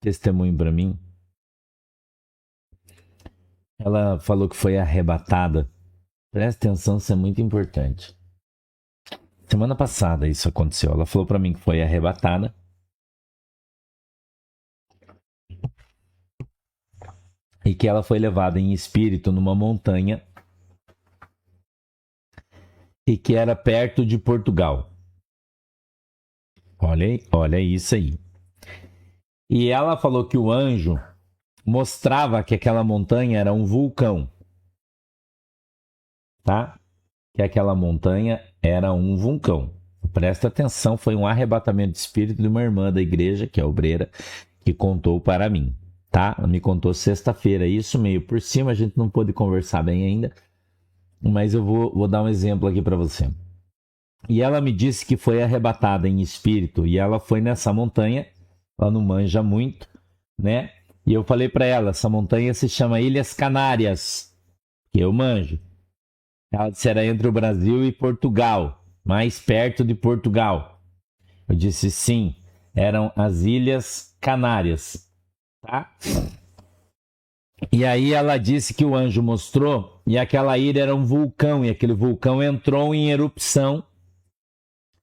testemunho para mim. Ela falou que foi arrebatada. Presta atenção, isso é muito importante. Semana passada isso aconteceu. Ela falou para mim que foi arrebatada. E que ela foi levada em espírito numa montanha. E que era perto de Portugal. Olha isso aí. E ela falou que o anjo mostrava que aquela montanha era um vulcão. Tá? Que aquela montanha era um vulcão. Presta atenção, foi um arrebatamento de espírito de uma irmã da igreja, que é obreira, que contou para mim. Tá? Ela me contou sexta-feira, isso meio por cima, a gente não pôde conversar bem ainda, mas eu vou dar um exemplo aqui para você. E ela me disse que foi arrebatada em espírito, e ela foi nessa montanha, ela não manja muito, né? E eu falei para ela, essa montanha se chama Ilhas Canárias, que eu manjo. Ela disse, era entre o Brasil e Portugal, mais perto de Portugal. Eu disse, sim, eram as Ilhas Canárias, tá? E aí ela disse que o anjo mostrou, e aquela ilha era um vulcão, e aquele vulcão entrou em erupção.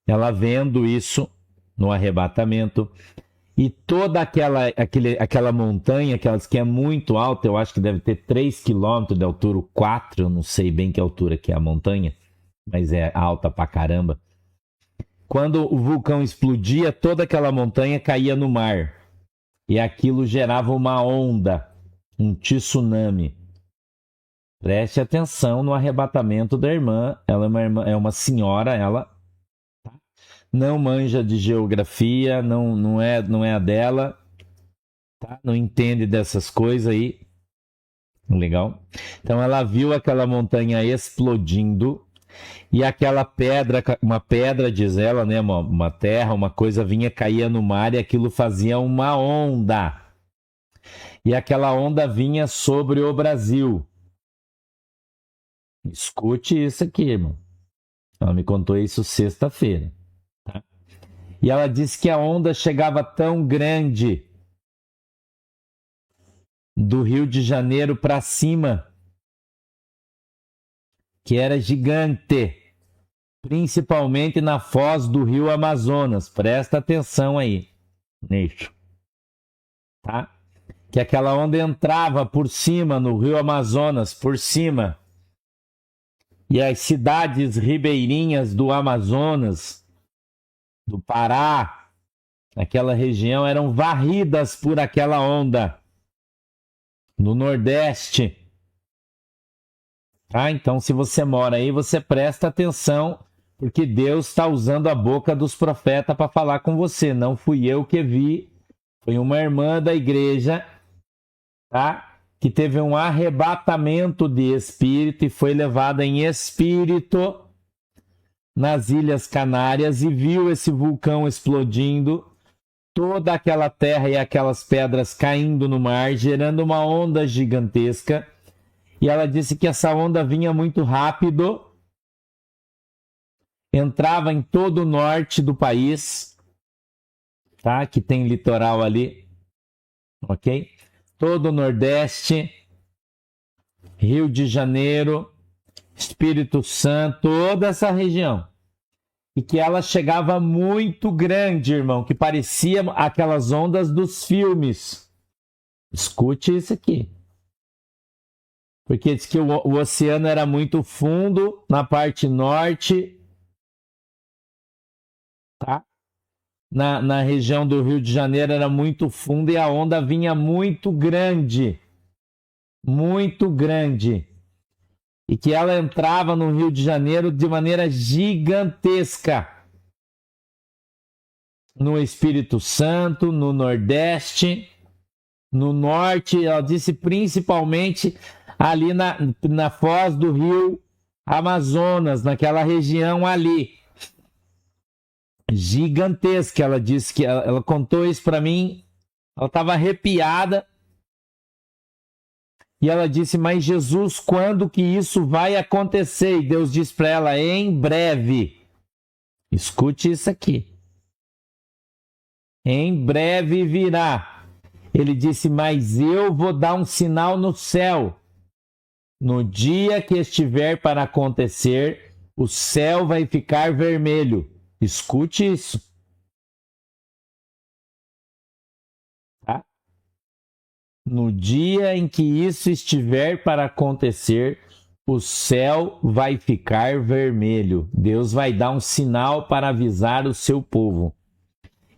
Ela vendo isso no arrebatamento, e toda aquela montanha, que é muito alta, eu acho que deve ter 3 quilômetros de altura, 4, eu não sei bem que altura que é a montanha, mas é alta pra caramba. Quando o vulcão explodia, toda aquela montanha caía no mar. E aquilo gerava uma onda, um tsunami. Preste atenção no arrebatamento da irmã. Ela é uma senhora, ela não manja de geografia, não é a dela, tá? Não entende dessas coisas aí. Legal? Então ela viu aquela montanha explodindo e aquela pedra, uma pedra, diz ela, né? Uma terra, uma coisa vinha, caía no mar e aquilo fazia uma onda. E aquela onda vinha sobre o Brasil. Escute isso aqui, irmão. Ela me contou isso sexta-feira. Tá? E ela disse que a onda chegava tão grande do Rio de Janeiro para cima, que era gigante, principalmente na foz do Rio Amazonas. Presta atenção aí, nisso. Tá? Que aquela onda entrava por cima no Rio Amazonas, por cima. E as cidades ribeirinhas do Amazonas, do Pará, aquela região, eram varridas por aquela onda. No Nordeste. Tá? Então, se você mora aí, você presta atenção, porque Deus está usando a boca dos profetas para falar com você. Não fui eu que vi, foi uma irmã da igreja, tá? Que teve um arrebatamento de espírito e foi levada em espírito nas Ilhas Canárias e viu esse vulcão explodindo, toda aquela terra e aquelas pedras caindo no mar, gerando uma onda gigantesca. E ela disse que essa onda vinha muito rápido, entrava em todo o norte do país, tá? Que tem litoral ali, ok? Todo o Nordeste, Rio de Janeiro, Espírito Santo, toda essa região. E que ela chegava muito grande, irmão, que parecia aquelas ondas dos filmes. Escute isso aqui. Porque diz que o oceano era muito fundo na parte norte, tá? Na região do Rio de Janeiro era muito fundo e a onda vinha muito grande. Muito grande. E que ela entrava no Rio de Janeiro de maneira gigantesca. No Espírito Santo, no Nordeste, no Norte, ela disse principalmente ali na foz do Rio Amazonas, naquela região ali. Gigantesca, ela disse que ela contou isso para mim, ela estava arrepiada. E ela disse, mas Jesus, quando que isso vai acontecer? E Deus disse para ela, em breve. Escute isso aqui. Em breve virá. Ele disse: mas eu vou dar um sinal no céu. No dia que estiver para acontecer, o céu vai ficar vermelho. Escute isso. Tá? No dia em que isso estiver para acontecer, o céu vai ficar vermelho. Deus vai dar um sinal para avisar o seu povo.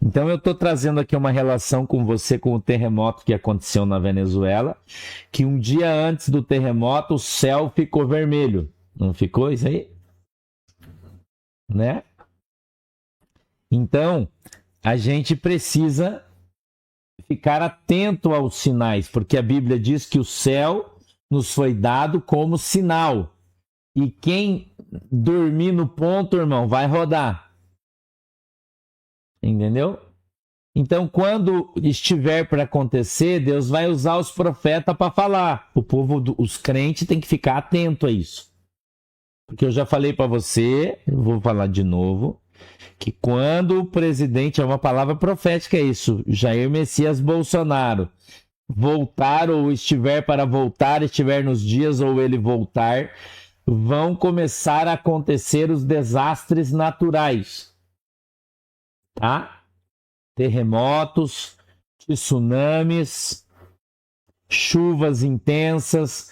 Então eu estou trazendo aqui uma relação com você com o terremoto que aconteceu na Venezuela, que um dia antes do terremoto o céu ficou vermelho. Não ficou isso aí? Né? Então, a gente precisa ficar atento aos sinais, porque a Bíblia diz que o céu nos foi dado como sinal. E quem dormir no ponto, irmão, vai rodar. Entendeu? Então, quando estiver para acontecer, Deus vai usar os profetas para falar. O povo, os crentes, tem que ficar atento a isso. Porque eu já falei para você, eu vou falar de novo, que quando o presidente, é uma palavra profética isso, Jair Messias Bolsonaro, voltar ou estiver para voltar, estiver nos dias ou ele voltar, vão começar a acontecer os desastres naturais. Tá? Terremotos, tsunamis, chuvas intensas,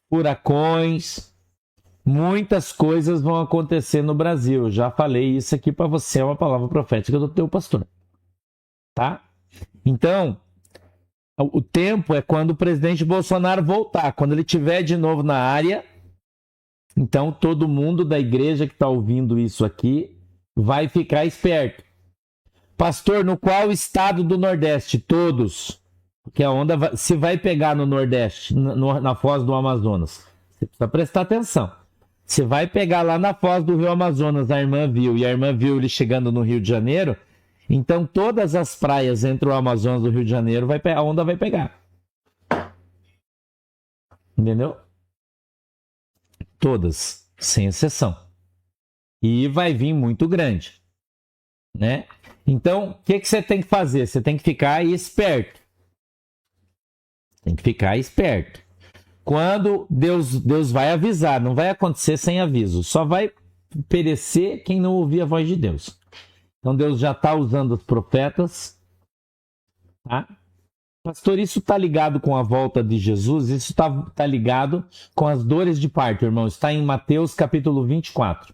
furacões, muitas coisas vão acontecer no Brasil. Eu já falei isso aqui para você, é uma palavra profética do teu pastor. Tá? Então, o tempo é quando o presidente Bolsonaro voltar, quando ele estiver de novo na área. Então, todo mundo da igreja que está ouvindo isso aqui vai ficar esperto. Pastor, no qual estado do Nordeste? Todos. Porque a onda se vai pegar no Nordeste, na foz do Amazonas. Você precisa prestar atenção. Você vai pegar lá na foz do Rio Amazonas, a irmã viu, e a irmã viu ele chegando no Rio de Janeiro, então todas as praias entre o Amazonas e o Rio de Janeiro, a onda vai pegar. Entendeu? Todas, sem exceção. E vai vir muito grande. Né? Então, o que você tem que fazer? Você tem que ficar esperto. Tem que ficar esperto. Quando Deus vai avisar, não vai acontecer sem aviso. Só vai perecer quem não ouvir a voz de Deus. Então, Deus já está usando os profetas. Tá? Pastor, isso está ligado com a volta de Jesus? Isso está ligado com as dores de parto, irmão. Está em Mateus capítulo 24.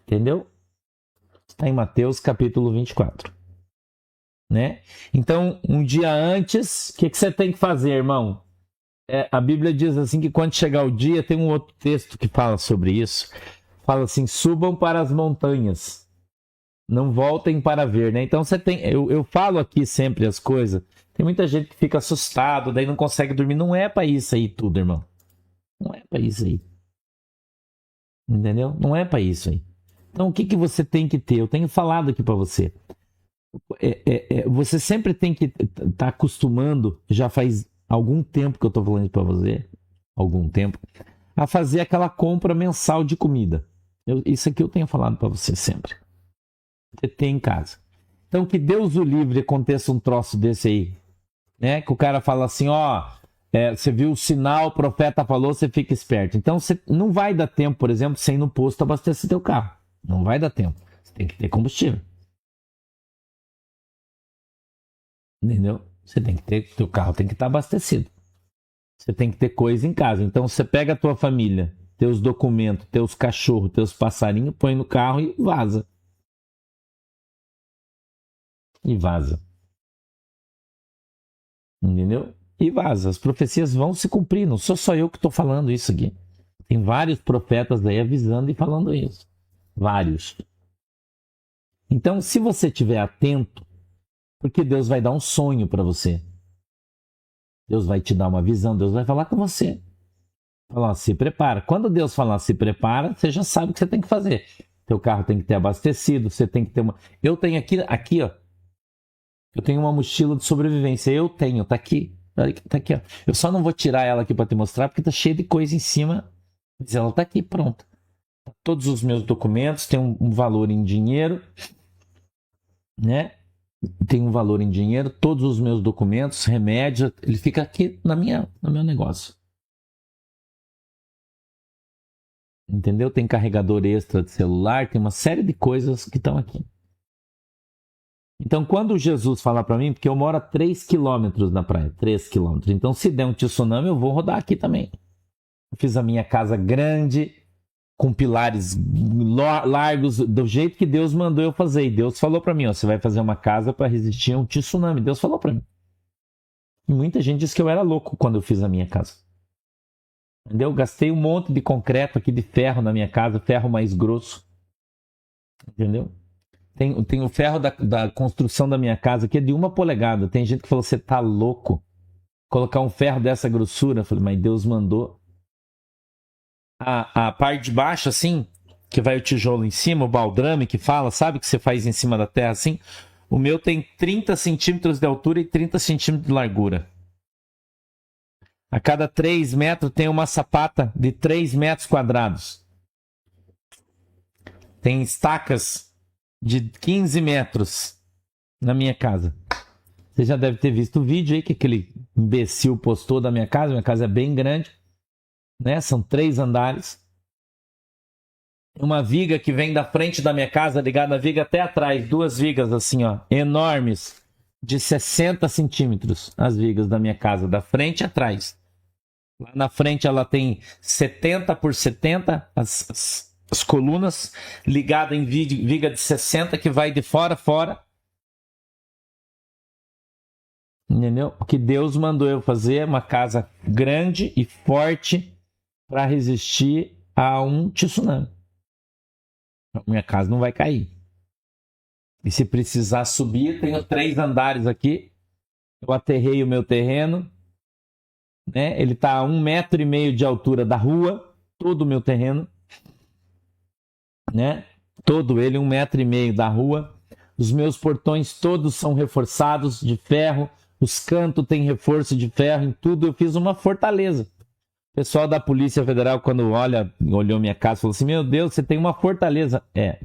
Entendeu? Está em Mateus capítulo 24. Né? Então, um dia antes, o que você tem que fazer, irmão? A Bíblia diz assim que quando chegar o dia, tem um outro texto que fala sobre isso. Fala assim, subam para as montanhas, não voltem para ver. Né? Então, eu falo aqui sempre as coisas. Tem muita gente que fica assustado, daí não consegue dormir. Não é para isso aí tudo, irmão. Não é para isso aí. Entendeu? Não é para isso aí. Então, o que você tem que ter? Eu tenho falado aqui para você. Você sempre tem que estar acostumando, já faz algum tempo que eu estou falando para você, algum tempo, a fazer aquela compra mensal de comida. Isso aqui eu tenho falado para você sempre. Você tem em casa. Então, que Deus o livre aconteça um troço desse aí. Né? Que o cara fala assim, você viu o sinal, o profeta falou, você fica esperto. Então, você não vai dar tempo, por exemplo, sem ir no posto abastecer teu carro. Não vai dar tempo. Você tem que ter combustível. Entendeu? Você tem que ter, teu carro tem que estar abastecido. Você tem que ter coisa em casa. Então você pega a tua família, teus documentos, teus cachorros, teus passarinhos, põe no carro e vaza. E vaza. Entendeu? E vaza. As profecias vão se cumprir. Não sou só eu que estou falando isso aqui. Tem vários profetas aí avisando e falando isso. Vários. Então, se você estiver atento, porque Deus vai dar um sonho para você. Deus vai te dar uma visão, Deus vai falar com você. Falar, se prepara. Quando Deus falar se prepara, você já sabe o que você tem que fazer. Teu carro tem que ter abastecido, você tem que ter uma... Eu tenho aqui, ó. Eu tenho uma mochila de sobrevivência. Tá aqui. Tá aqui, ó. Eu só não vou tirar ela aqui para te mostrar, porque tá cheio de coisa em cima. Mas ela tá aqui, pronta. Todos os meus documentos têm um valor em dinheiro, né? tem um valor em dinheiro, todos os meus documentos, remédio, ele fica aqui no meu negócio. Entendeu? Tem carregador extra de celular, tem uma série de coisas que estão aqui. Então, quando Jesus fala para mim, porque eu moro a 3 quilômetros da praia, 3 quilômetros. Então, se der um tsunami, eu vou rodar aqui também. Eu fiz a minha casa grande, com pilares largos, do jeito que Deus mandou eu fazer. E Deus falou para mim, ó, você vai fazer uma casa para resistir a um tsunami. Deus falou para mim. E muita gente disse que eu era louco quando eu fiz a minha casa. Entendeu? Gastei um monte de concreto aqui, de ferro na minha casa, ferro mais grosso. Entendeu? Tem o ferro da construção da minha casa que é de 1 polegada. Tem gente que falou, você tá louco? Colocar um ferro dessa grossura? Eu falei, mas Deus mandou. A parte de baixo, assim, que vai o tijolo em cima, o baldrame que fala, sabe? Que você faz em cima da terra, assim. O meu tem 30 centímetros de altura e 30 centímetros de largura. A cada 3 metros tem uma sapata de 3 metros quadrados. Tem estacas de 15 metros na minha casa. Você já deve ter visto o vídeo aí que aquele imbecil postou da minha casa. Minha casa é bem grande, né? São 3 andares. Uma viga que vem da frente da minha casa, ligada à viga até atrás. 2 vigas assim, ó, enormes, de 60 centímetros. As vigas da minha casa, da frente e atrás. Lá na frente ela tem 70 por 70, as colunas ligadas em viga de 60 que vai de fora a fora. Entendeu? Porque Deus mandou eu fazer uma casa grande e forte para resistir a um tsunami. Minha casa não vai cair. E se precisar subir, tenho 3 andares aqui. Eu aterrei o meu terreno. Né? Ele está a 1,5 metro de altura da rua. Todo o meu terreno. Né? Todo ele 1,5 metro da rua. Os meus portões todos são reforçados de ferro. Os cantos têm reforço de ferro. Em tudo eu fiz uma fortaleza. O pessoal da Polícia Federal, quando olhou minha casa, falou assim, meu Deus, você tem uma fortaleza. É.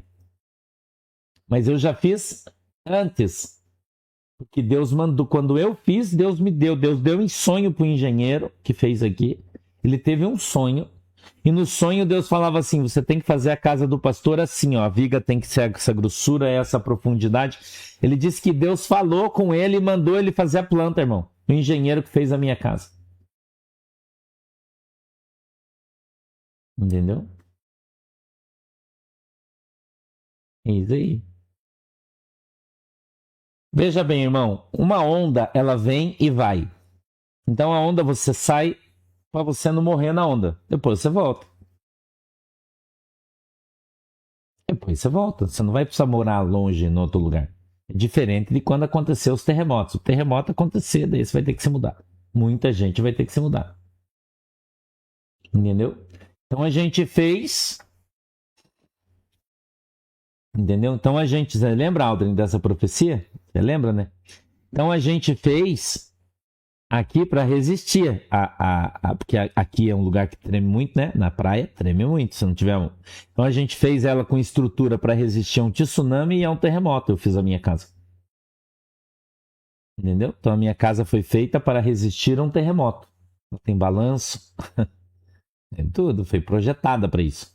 Mas eu já fiz antes. Porque Deus mandou. Quando eu fiz, Deus me deu. Deus deu em sonho para o engenheiro que fez aqui. Ele teve um sonho. E no sonho Deus falava assim, você tem que fazer a casa do pastor assim, ó. A viga tem que ser essa grossura, essa profundidade. Ele disse que Deus falou com ele e mandou ele fazer a planta, irmão. O engenheiro que fez a minha casa. Entendeu? É isso aí. Veja bem, irmão, uma onda, ela vem e vai. Então a onda você sai para você não morrer na onda. Depois você volta. Depois você volta. Você não vai precisar morar longe em outro lugar. É diferente de quando aconteceu os terremotos. O terremoto acontecer, daí você vai ter que se mudar. Muita gente vai ter que se mudar. Entendeu? Então a gente fez. Entendeu? Então a gente. Você lembra, Aldrin, dessa profecia? Você lembra, né? Então a gente fez aqui para resistir. Porque aqui é um lugar que treme muito, né? Na praia, treme muito. Se não tiver um. Então a gente fez ela com estrutura para resistir a um tsunami e a um terremoto. Eu fiz a minha casa. Entendeu? Então a minha casa foi feita para resistir a um terremoto. Tem balanço. Tem tudo. Foi projetada para isso.